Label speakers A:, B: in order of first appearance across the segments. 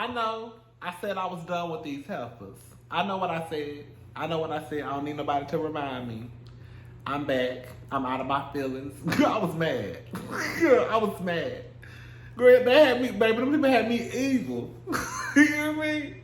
A: I know. I said I was done with these heifers. I know what I said. I know what I said. I don't need nobody to remind me. I'm back. I'm out of my feelings. I was mad. I was mad. Girl, they had me, baby. Them people had me evil. You hear me?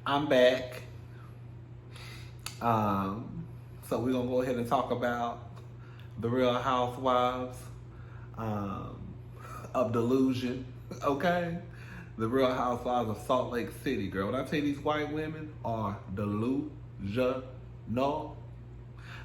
A: I'm back. So we're gonna go ahead and talk about the Real Housewives of Delusion. Okay? The Real Housewives of Salt Lake City, girl. When I tell you these white women are delusional,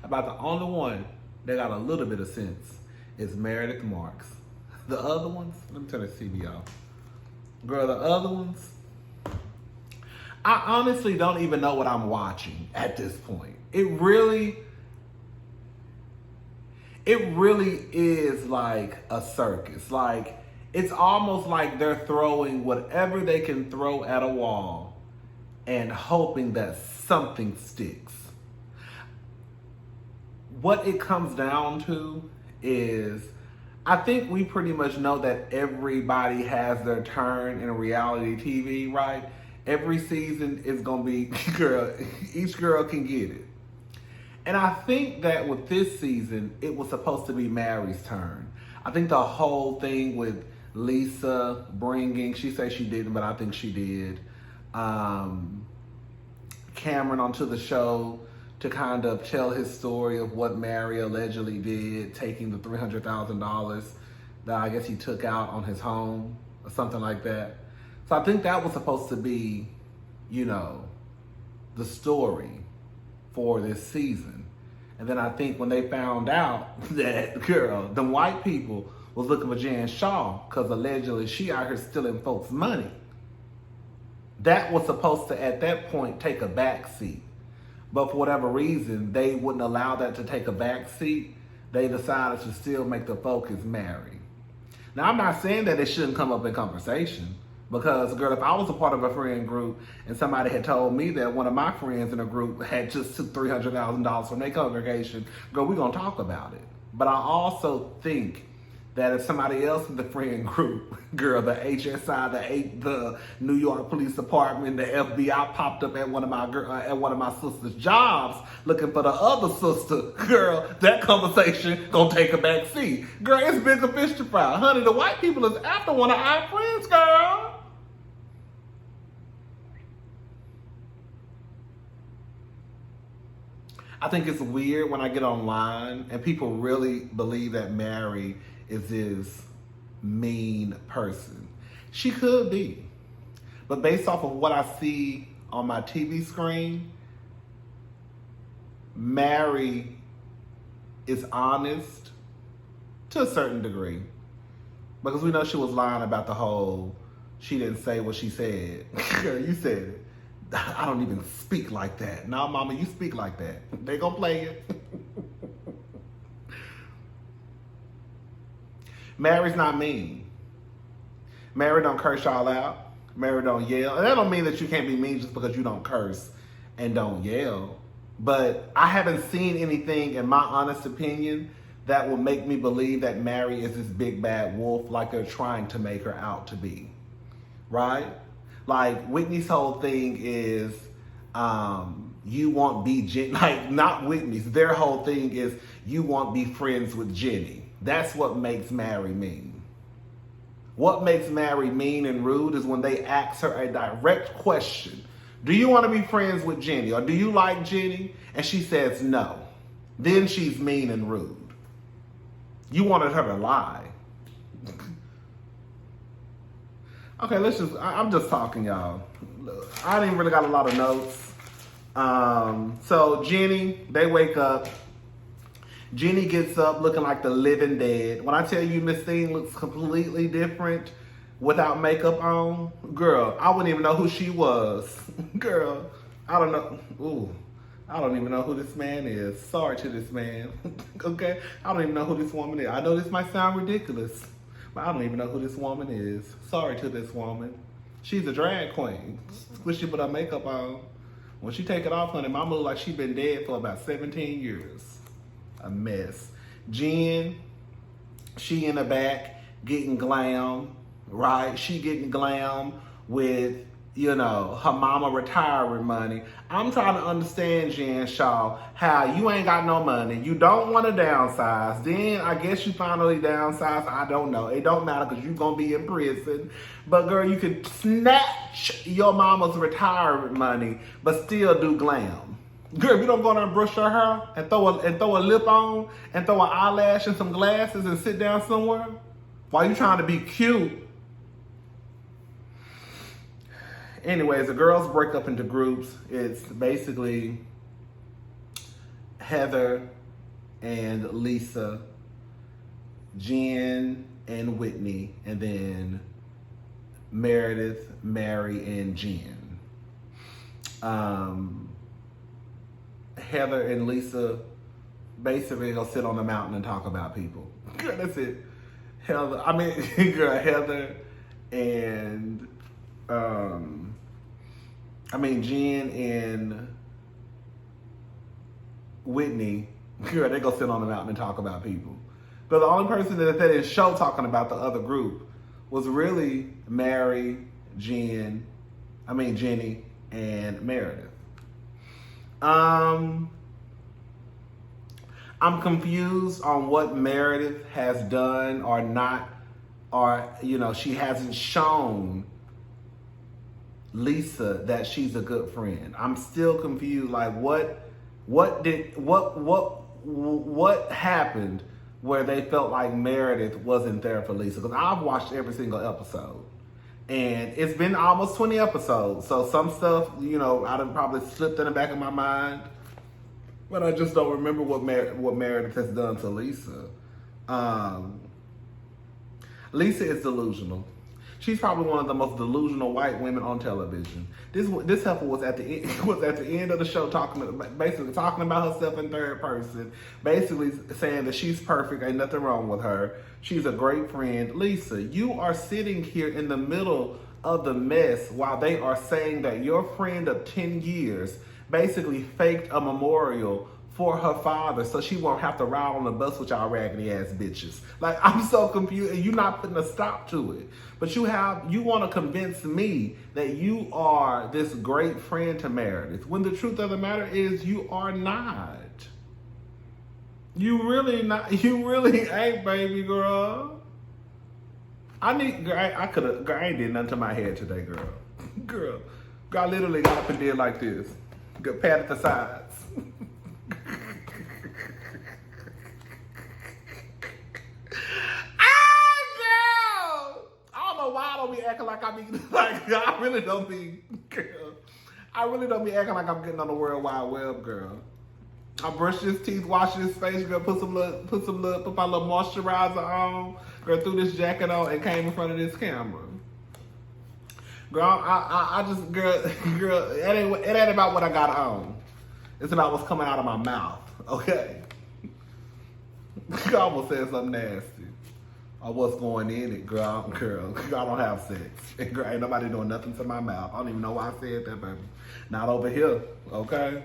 A: about the only one that got a little bit of sense is Meredith Marks. The other ones, let me turn the TV off. Girl, the other ones, I honestly don't even know what I'm watching at this point. It really is like a circus. Like, it's almost like they're throwing whatever they can throw at a wall and hoping that something sticks. What it comes down to is, I think we pretty much know that everybody has their turn in reality TV, right? Every season is gonna be, girl, each girl can get it. And I think that with this season, it was supposed to be Mary's turn. I think the whole thing with Lisa bringing, she said she didn't, but I think she did, Cameron onto the show to kind of tell his story of what Mary allegedly did, taking the $300,000 that I guess he took out on his home or something like that. So I think that was supposed to be, you know, the story for this season. And then I think when they found out that, girl, the white people was looking for Jan Shaw because allegedly she out here stealing folks' money, that was supposed to, at that point, take a back seat. But for whatever reason, they wouldn't allow that to take a back seat. They decided to still make the focus Mary. Now, I'm not saying that it shouldn't come up in conversation. Because, girl, if I was a part of a friend group and somebody had told me that one of my friends in a group had just took $300,000 from their congregation, girl, we're going to talk about it. But I also think that if somebody else in the friend group, girl, the HSI, the New York Police Department, the FBI popped up at one of my sister's jobs looking for the other sister, girl, that conversation gonna take a back seat. Girl, it's bigger fish to fry. Honey, the white people is after one of our friends, girl. I think it's weird when I get online and people really believe that Mary is this mean person. She could be. But based off of what I see on my TV screen, Mary is honest to a certain degree. Because we know she was lying about the whole, she didn't say what she said. Girl, you said it. I don't even speak like that. Nah, mama, you speak like that. They gonna play it. Mary's not mean. Mary don't curse y'all out. Mary don't yell. And that don't mean that you can't be mean just because you don't curse and don't yell. But I haven't seen anything, in my honest opinion, that will make me believe that Mary is this big bad wolf like they're trying to make her out to be. Right? Like, Whitney's whole thing is, you won't be Jenny. Like, not Whitney's. Their whole thing is, you won't be friends with Jenny. That's what makes Mary mean. What makes Mary mean and rude is when they ask her a direct question. Do you want to be friends with Jenny? Or do you like Jenny? And she says no. Then she's mean and rude. You wanted her to lie. Okay, I'm just talking, y'all. I didn't really got a lot of notes. So Jenny, they wake up. Jenny gets up looking like the living dead. When I tell you Miss Thing looks completely different without makeup on, girl, I wouldn't even know who she was. Girl, I don't know. Ooh, I don't even know who this man is. Sorry to this man. Okay? I don't even know who this woman is. I know this might sound ridiculous, but I don't even know who this woman is. Sorry to this woman. She's a drag queen. When she put her makeup on, when she take it off, honey, mama look like she been dead for about 17 years. A mess. Jen, she in the back getting glam, right? She getting glam with, you know, her mama retirement money. I'm trying to understand, Jen Shaw, how you ain't got no money. You don't want to downsize. Then I guess you finally downsize. I don't know. It don't matter because you're going to be in prison. But girl, you can snatch your mama's retirement money, but still do glam. Girl, if you don't go there and brush her hair and throw a lip on and throw an eyelash and some glasses and sit down somewhere while you trying to be cute. Anyways, the girls break up into groups. It's basically Heather and Lisa, Jen and Whitney, and then Meredith, Mary, and Jen. Heather and Lisa basically go sit on the mountain and talk about people. Girl, that's it. Heather and Jen and Whitney, girl, they go sit on the mountain and talk about people. But the only person that they didn't show talking about the other group was really Mary, Jenny, and Meredith. I'm confused on what Meredith has done or not, or, you know, she hasn't shown Lisa that she's a good friend. I'm still confused. Like, what happened where they felt like Meredith wasn't there for Lisa? Because I've watched every single episode, and it's been almost 20 episodes. So some stuff, you know, I done probably slipped in the back of my mind, but I just don't remember what Meredith has done to Lisa. Lisa is delusional. She's probably one of the most delusional white women on television. This heifer was at the end of the show talking about herself in third person, basically saying that she's perfect, ain't nothing wrong with her. She's a great friend. Lisa, you are sitting here in the middle of the mess while they are saying that your friend of 10 years basically faked a memorial for her father so she won't have to ride on the bus with y'all raggedy ass bitches. Like, I'm so confused, and you're not putting a stop to it. But you want to convince me that you are this great friend to Meredith, when the truth of the matter is you are not. You really ain't, baby girl. I ain't did nothing to my head today, girl. Girl, I literally got up and did like this. Got patted the sides. Why I don't be acting like I really don't be acting like I'm getting on the World Wide Web, girl. I brushed his teeth, washed his face, girl, put my little moisturizer on, girl, threw this jacket on and came in front of this camera. Girl, girl, it ain't about what I got on. It's about what's coming out of my mouth, okay? I almost said something nasty. Or what's going in it, girl, I don't have sex. And girl, ain't nobody doing nothing to my mouth. I don't even know why I said that, baby. Not over here, okay?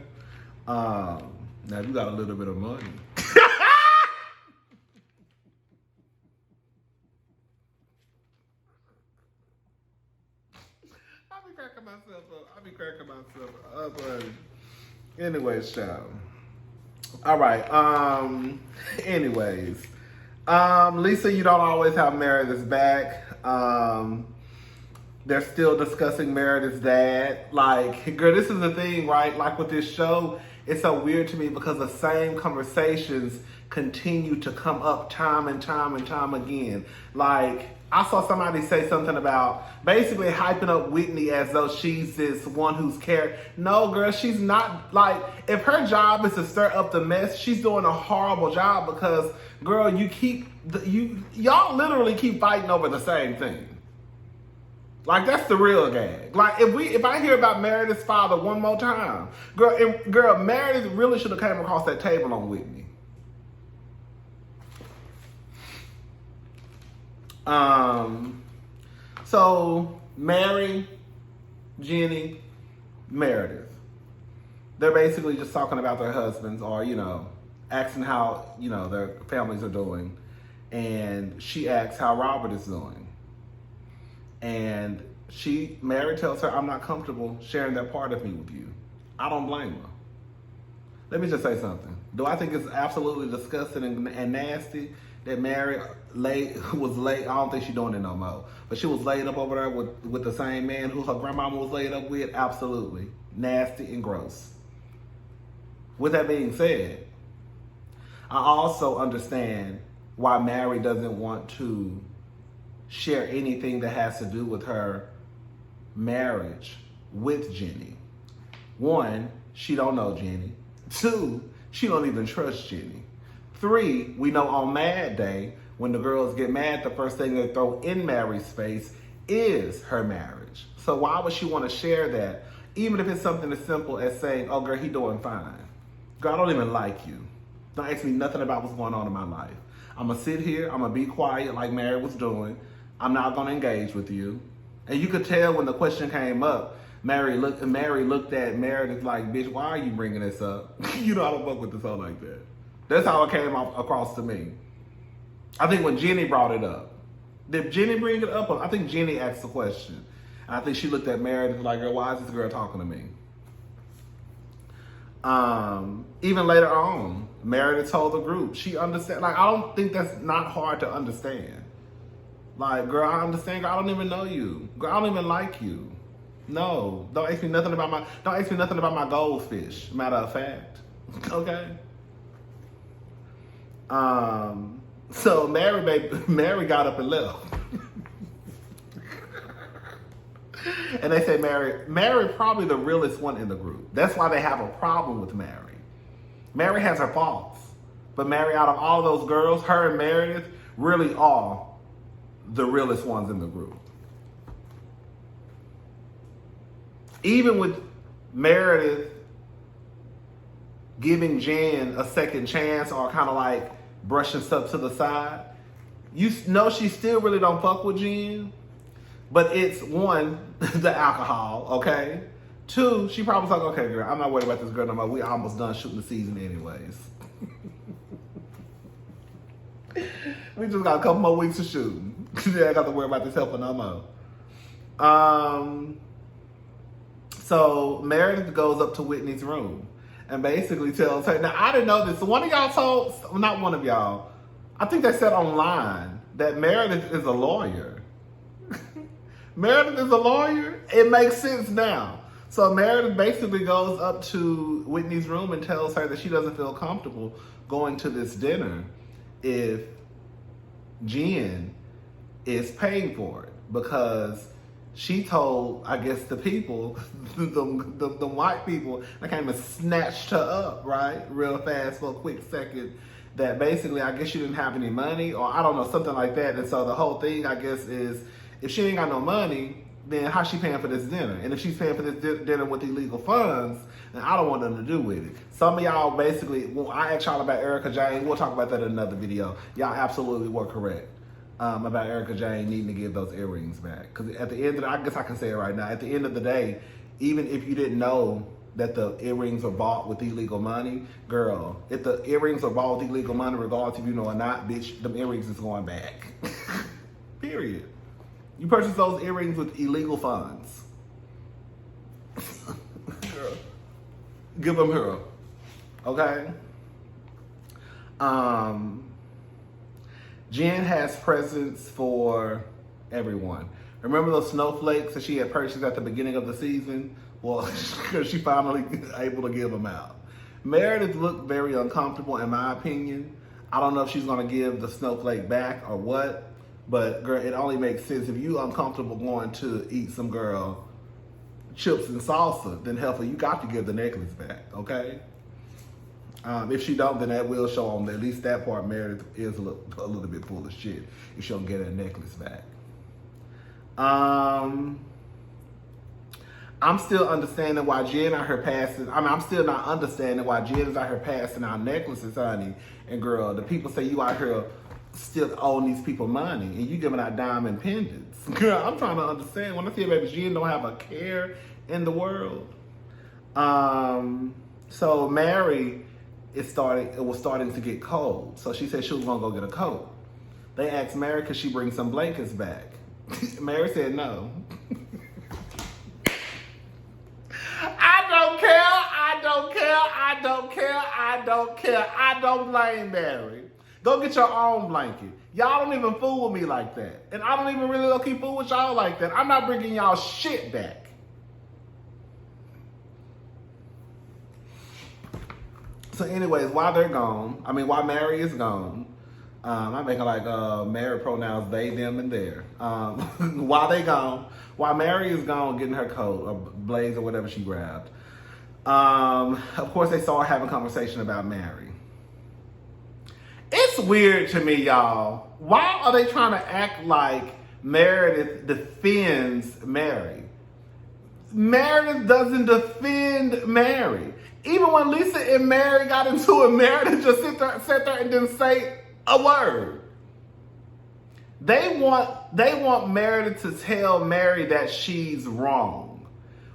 A: Now you got a little bit of money. I be cracking myself up, buddy. Anyways, child. All right, anyways. Lisa, you don't always have Meredith's back. They're still discussing Meredith's dad. Like, girl, this is the thing, right? Like with this show, it's so weird to me because the same conversations continue to come up time and time again. Like, I saw somebody say something about basically hyping up Whitney as though she's this one who's cared. No, girl, she's not. Like, if her job is to stir up the mess, she's doing a horrible job because, girl, y'all literally keep fighting over the same thing. Like, that's the real gag. Like, if I hear about Meredith's father one more time, girl, Meredith really should have came across that table on Whitney. So Mary, Jenny, Meredith, they're basically just talking about their husbands or, you know, asking how, you know, their families are doing. and she asks how Robert is doing. And Mary tells her, I'm not comfortable sharing that part of me with you. I don't blame her. Let me just say something. Do I think it's absolutely disgusting and nasty that Mary was laid? I don't think she's doing it no more. But she was laid up over there with the same man who her grandmama was laid up with? Absolutely. Nasty and gross. With that being said, I also understand why Mary doesn't want to share anything that has to do with her marriage with Jenny. One, she don't know Jenny. Two, she don't even trust Jenny. Three, we know on Mad Day, when the girls get mad, the first thing they throw in Mary's face is her marriage. So why would she want to share that? Even if it's something as simple as saying, oh girl, he doing fine. Girl, I don't even like you. Don't ask me nothing about what's going on in my life. I'm going to sit here, I'm going to be quiet like Mary was doing. I'm not going to engage with you. And you could tell when the question came up, Mary looked at Meredith like, bitch, why are you bringing this up? You know I don't fuck with this hoe like that. That's how it came across to me. I think when Jenny brought it up, did Jenny bring it up? I think Jenny asked the question. And I think she looked at Meredith like, girl, why is this girl talking to me? Even later on, Meredith told the group, she understand. Like, I don't think that's not hard to understand. Like, girl, I understand. Girl, I don't even know you. Girl, I don't even like you. No, don't ask me nothing about my goldfish. Matter of fact, okay. So Mary got up and left, and they say Mary probably the realest one in the group. That's why they have a problem with Mary. Mary has her faults, but Mary, out of all those girls, her and Meredith really are the realest ones in the group. Even with Meredith giving Jen a second chance or kind of like brushing stuff to the side, you know she still really don't fuck with Jen. But it's one, the alcohol, okay? Two, she probably like, okay, girl, I'm not worried about this girl no more. We almost done shooting the season anyways. We just got a couple more weeks of shooting. I got to worry about this helping no more. So Meredith goes up to Whitney's room and basically tells her, now I didn't know this. One of y'all told, not one of y'all, I think they said online that Meredith is a lawyer. Meredith is a lawyer? It makes sense now. So Meredith basically goes up to Whitney's room and tells her that she doesn't feel comfortable going to this dinner if Jen is paying for it, because she told, I guess, the people, the white people, that came and snatched her up, right, real fast for a quick second, that basically, I guess she didn't have any money, or I don't know, something like that. And so the whole thing, I guess, is if she ain't got no money, then how's she paying for this dinner? And if she's paying for this dinner with illegal funds, then I don't want nothing to do with it. Some of y'all basically, when I asked y'all about Erica Jane, we'll talk about that in another video. Y'all absolutely were correct. About Erica Jane needing to give those earrings back. Because at the end of the, I guess I can say it right now, at the end of the day, even if you didn't know that the earrings were bought with illegal money, girl, if the earrings are bought with illegal money, regardless if you know or not, bitch, them earrings is going back. Period. You purchase those earrings with illegal funds. Girl, give them her. Okay? Jen has presents for everyone. Remember those snowflakes that she had purchased at the beginning of the season? Well, she finally able to give them out. Meredith looked very uncomfortable, in my opinion. I don't know if she's going to give the snowflake back or what, but girl, it only makes sense. If you uncomfortable going to eat some girl chips and salsa, then hell, you got to give the necklace back, okay? If she don't, then that will show on at least that part. Meredith is a little bit full of shit if she don't get her necklace back. I'm still understanding why Jen out here passing. I'm still not understanding why Jen is out here passing out necklaces, honey. And girl, the people say you out here still owing these people money and you giving out diamond pendants. Girl, I'm trying to understand. When I see baby Jen don't have a care in the world. So Mary, it was starting to get cold. So she said she was gonna go get a coat. They asked Mary, could she bring some blankets back? Mary said no. I don't care. I don't care. I don't care. I don't care. I don't blame Mary. Go get your own blanket. Y'all don't even fool with me like that. And I don't even really low-key fool with y'all like that. I'm not bringing y'all shit back. So anyways, while they're gone, while Mary is gone, I'm making like Mary pronouns they, them, and their. While Mary is gone getting her coat or blaze or whatever she grabbed, of course they start having a conversation about Mary. It's weird to me, y'all. Why are they trying to act like Meredith defends Mary? Meredith doesn't defend Mary. Even when Lisa and Mary got into it, Meredith just sat there and didn't say a word. They want Meredith to tell Mary that she's wrong.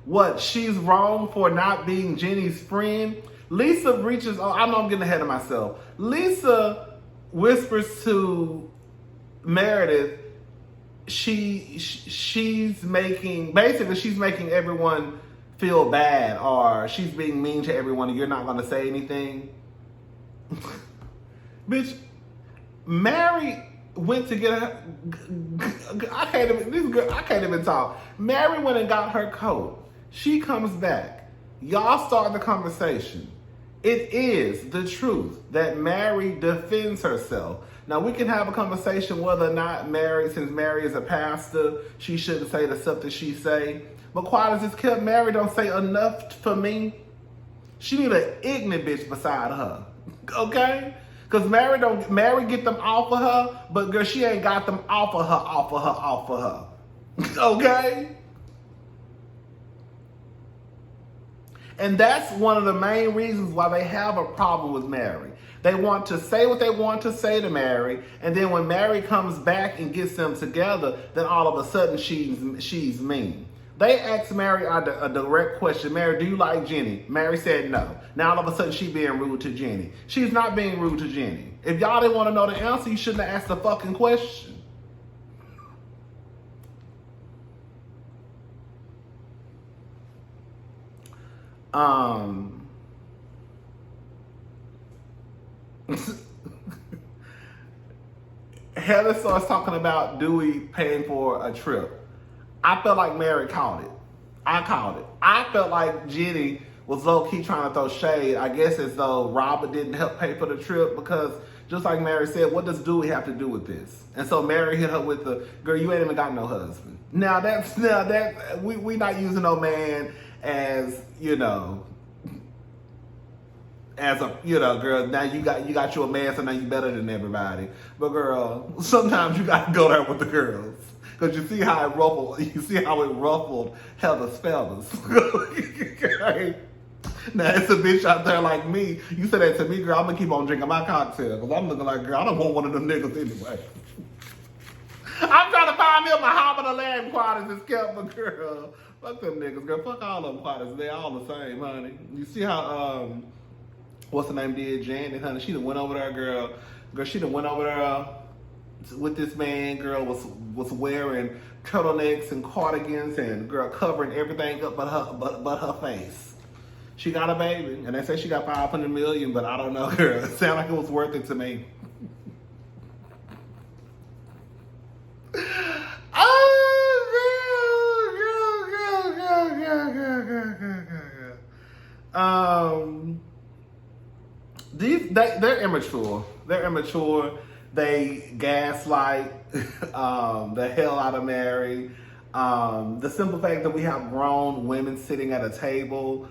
A: What? She's wrong for not being Jenny's friend? Lisa reaches, I know I'm getting ahead of myself. Lisa whispers to Meredith, she's making everyone feel bad, or she's being mean to everyone and you're not going to say anything. Bitch, Mary went to get her, I can't even talk. Mary went and got her coat. She comes back. Y'all start the conversation. It is the truth that Mary defends herself. Now, we can have a conversation whether or not Mary, since Mary is a pastor, she shouldn't say the stuff that she say. But quiet as it's kept, Mary don't say enough for me. She need an ignorant bitch beside her. Okay? Because Mary get them off of her, but girl, she ain't got them off of her. Okay? And that's one of the main reasons why they have a problem with Mary. They want to say what they want to say to Mary, and then when Mary comes back and gets them together, then all of a sudden she's mean. They asked Mary a direct question. Mary, do you like Jenny? Mary said no. Now all of a sudden she's being rude to Jenny. She's not being rude to Jenny. If y'all didn't want to know the answer, you shouldn't have asked the fucking question. Heather starts talking about Dewey paying for a trip. I felt like Mary called it. I called it. I felt like Jenny was low-key trying to throw shade, I guess as though Robert didn't help pay for the trip, because just like Mary said, what does Dewey have to do with this? And so Mary hit her with the, girl, you ain't even got no husband. Now we not using no man as, girl, now you got you a man, so now you better than everybody. But girl, sometimes you gotta go there with the girls. Because you see how it ruffled Heather's feathers. Okay? Now it's a bitch out there like me. You said that to me, girl, I'm gonna keep on drinking my cocktail. Because I'm looking like, girl, I don't want one of them niggas anyway. I'm trying to find me a Muhammad Ali quiet as it's kept, but girl, fuck them niggas, girl. Fuck all of them quiet as they all the same, honey. You see how, what's the name did, Janet, honey? She done went over there, girl. Girl, she done went over there with this man. Girl was wearing turtlenecks and cardigans and girl covering everything up but her face. She got a baby, and they say she got 500 million, but I don't know, girl. It sounded like it was worth it to me. They're immature. They're immature. They gaslight the hell out of Mary. The simple fact that we have grown women sitting at a table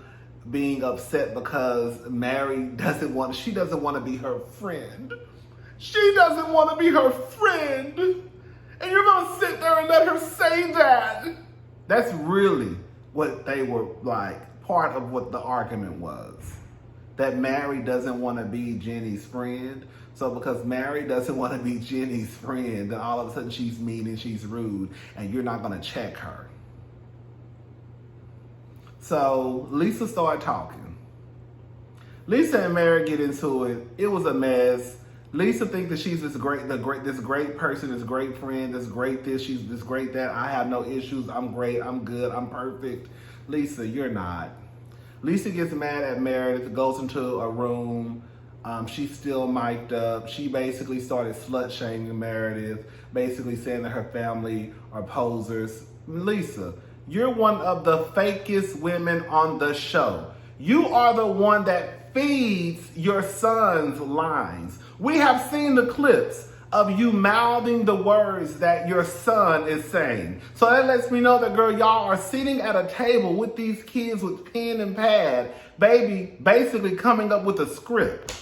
A: being upset because Mary doesn't want to be her friend. She doesn't want to be her friend. And you're going to sit there and let her say that. That's really what they were like, part of what the argument was. That Mary doesn't want to be Jenny's friend. So because Mary doesn't want to be Jenny's friend, then all of a sudden she's mean and she's rude, and you're not going to check her. So Lisa started talking. Lisa and Mary get into it. It was a mess. Lisa thinks that she's this great person, this great friend, this great this, she's this great that. I have no issues. I'm great. I'm good. I'm perfect. Lisa, you're not. Lisa gets mad at Meredith, goes into a room. She's still mic'd up. She basically started slut shaming Meredith, basically saying that her family are posers. Lisa, you're one of the fakest women on the show. You are the one that feeds your son's lines. We have seen the clips of you mouthing the words that your son is saying. So that lets me know that, girl, y'all are sitting at a table with these kids with pen and pad, baby, basically coming up with a script.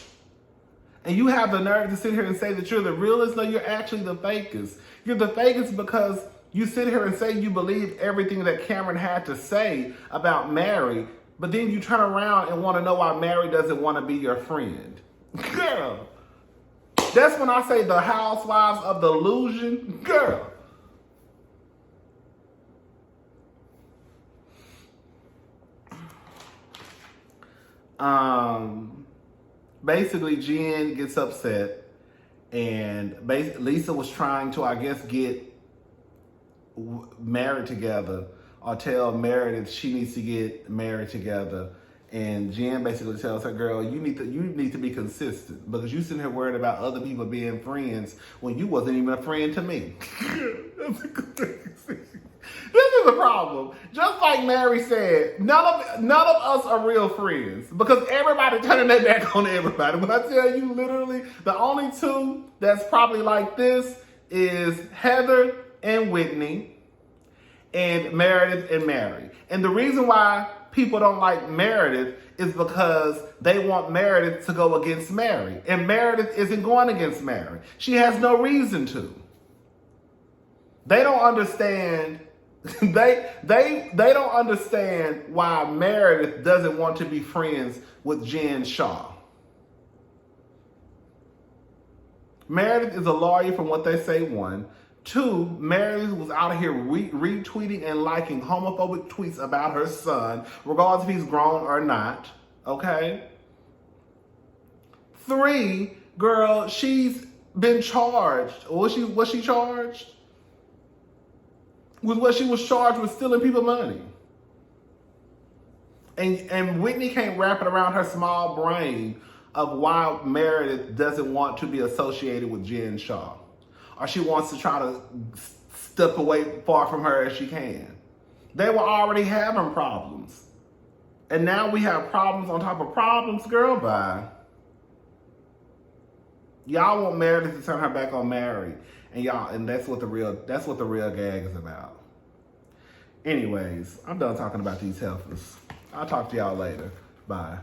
A: And you have the nerve to sit here and say that you're the realest? No, you're actually the fakest. You're the fakest because you sit here and say you believe everything that Cameron had to say about Mary, but then you turn around and want to know why Mary doesn't want to be your friend. Girl, that's when I say the Housewives of Delusion. Girl. Basically, Jen gets upset, and Lisa was trying to, I guess, get married together, or tell Meredith she needs to get married together. And Jen basically tells her, girl, you need to be consistent, because you sitting here worried about other people being friends when you wasn't even a friend to me. This is a problem. Just like Mary said, none of us are real friends, because everybody turning their back on everybody. When I tell you, literally, the only two that's probably like this is Heather and Whitney, and Meredith and Mary. And the reason why people don't like Meredith is because they want Meredith to go against Mary. And Meredith isn't going against Mary. She has no reason to. They don't understand. They don't understand why Meredith doesn't want to be friends with Jen Shaw. Meredith is a lawyer from what they say, one. Two, Meredith was out here retweeting and liking homophobic tweets about her son, regardless if he's grown or not. Okay? Three, girl, she's been charged. Was she charged? With what she was charged with, stealing people's money. And Whitney can't wrap it around her small brain of why Meredith doesn't want to be associated with Jen Shaw. Or she wants to try to step away far from her as she can. They were already having problems. And now we have problems on top of problems, girl, bye. Y'all want Meredith to turn her back on Mary. And that's what the real gag is about. Anyways, I'm done talking about these heifers. I'll talk to y'all later. Bye.